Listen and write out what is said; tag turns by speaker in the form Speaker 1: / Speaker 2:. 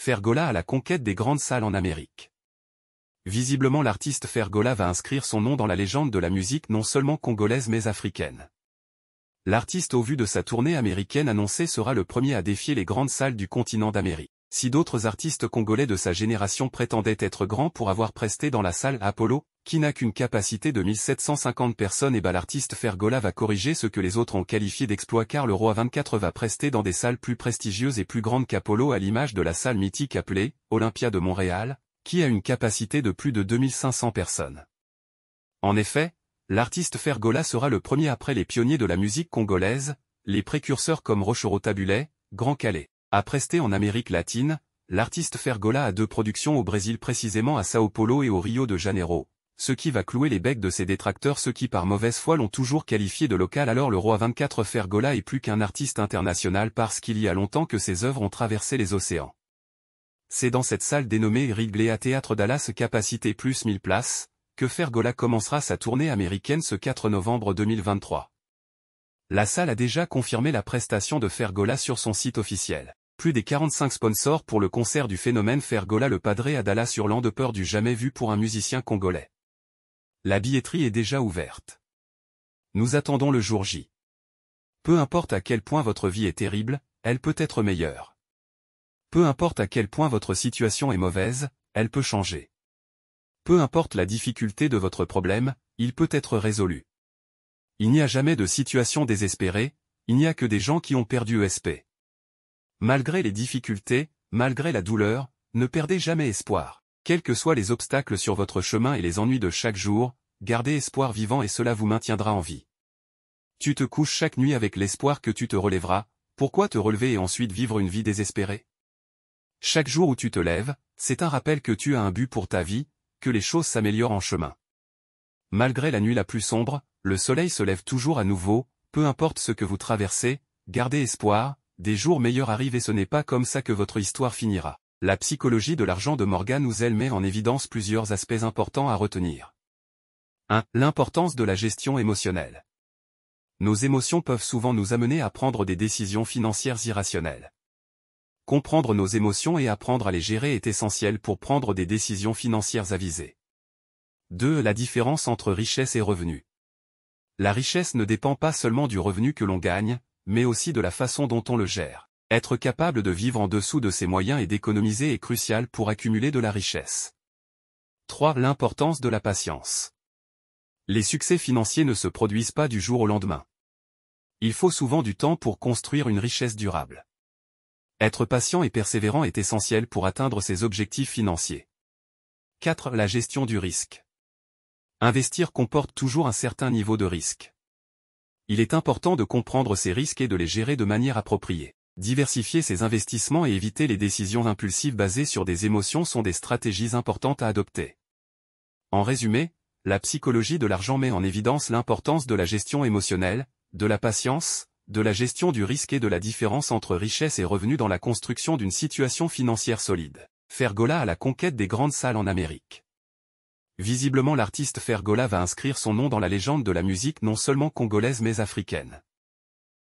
Speaker 1: Fergola à la conquête des grandes salles en Amérique. Visiblement l'artiste Fergola va inscrire son nom dans la légende de la musique non seulement congolaise mais africaine. L'artiste au vu de sa tournée américaine annoncée sera le premier à défier les grandes salles du continent d'Amérique. Si d'autres artistes congolais de sa génération prétendaient être grands pour avoir presté dans la salle Apollo, qui n'a qu'une capacité de 1750 personnes, l'artiste Fergola va corriger ce que les autres ont qualifié d'exploit car le Roi 24 va prester dans des salles plus prestigieuses et plus grandes qu'Apollo à l'image de la salle mythique appelée Olympia de Montréal, qui a une capacité de plus de 2500 personnes. En effet, l'artiste Fergola sera le premier après les pionniers de la musique congolaise, les précurseurs comme Rochdro-Tabulet, Grand Calais. À prester en Amérique latine, l'artiste Fergola a 2 productions au Brésil précisément à Sao Paulo et au Rio de Janeiro, ce qui va clouer les becs de ses détracteurs ceux qui par mauvaise foi l'ont toujours qualifié de local. Alors le Roi 24 Fergola est plus qu'un artiste international parce qu'il y a longtemps que ses œuvres ont traversé les océans. C'est dans cette salle dénommée Wrigley Théâtre Dallas capacité plus 1000 places, que Fergola commencera sa tournée américaine ce 4 novembre 2023. La salle a déjà confirmé la prestation de Fergola sur son site officiel. Plus des 45 sponsors pour le concert du phénomène Fergola le Padré à Dallas sur de peur du jamais vu pour un musicien congolais. La billetterie est déjà ouverte. Nous attendons le jour J. Peu importe à quel point votre vie est terrible, elle peut être meilleure. Peu importe à quel point votre situation est mauvaise, elle peut changer. Peu importe la difficulté de votre problème, il peut être résolu. Il n'y a jamais de situation désespérée, il n'y a que des gens qui ont perdu espoir. Malgré les difficultés, malgré la douleur, ne perdez jamais espoir. Quels que soient les obstacles sur votre chemin et les ennuis de chaque jour, gardez espoir vivant et cela vous maintiendra en vie. Tu te couches chaque nuit avec l'espoir que tu te relèveras, pourquoi te relever et ensuite vivre une vie désespérée? Chaque jour où tu te lèves, c'est un rappel que tu as un but pour ta vie, que les choses s'améliorent en chemin. Malgré la nuit la plus sombre, le soleil se lève toujours à nouveau, peu importe ce que vous traversez, gardez espoir. Des jours meilleurs arrivent et ce n'est pas comme ça que votre histoire finira. La psychologie de l'argent de Morgan Housel met en évidence plusieurs aspects importants à retenir. 1. L'importance de la gestion émotionnelle. Nos émotions peuvent souvent nous amener à prendre des décisions financières irrationnelles. Comprendre nos émotions et apprendre à les gérer est essentiel pour prendre des décisions financières avisées. 2. La différence entre richesse et revenu. La richesse ne dépend pas seulement du revenu que l'on gagne, mais aussi de la façon dont on le gère. Être capable de vivre en dessous de ses moyens et d'économiser est crucial pour accumuler de la richesse. 3. L'importance de la patience. Les succès financiers ne se produisent pas du jour au lendemain. Il faut souvent du temps pour construire une richesse durable. Être patient et persévérant est essentiel pour atteindre ses objectifs financiers. 4. La gestion du risque. Investir comporte toujours un certain niveau de risque. Il est important de comprendre ces risques et de les gérer de manière appropriée. Diversifier ses investissements et éviter les décisions impulsives basées sur des émotions sont des stratégies importantes à adopter. En résumé, la psychologie de l'argent met en évidence l'importance de la gestion émotionnelle, de la patience, de la gestion du risque et de la différence entre richesse et revenu dans la construction d'une situation financière solide. Fergola à la conquête des grandes salles en Amérique. Visiblement l'artiste Fergola va inscrire son nom dans la légende de la musique non seulement congolaise mais africaine.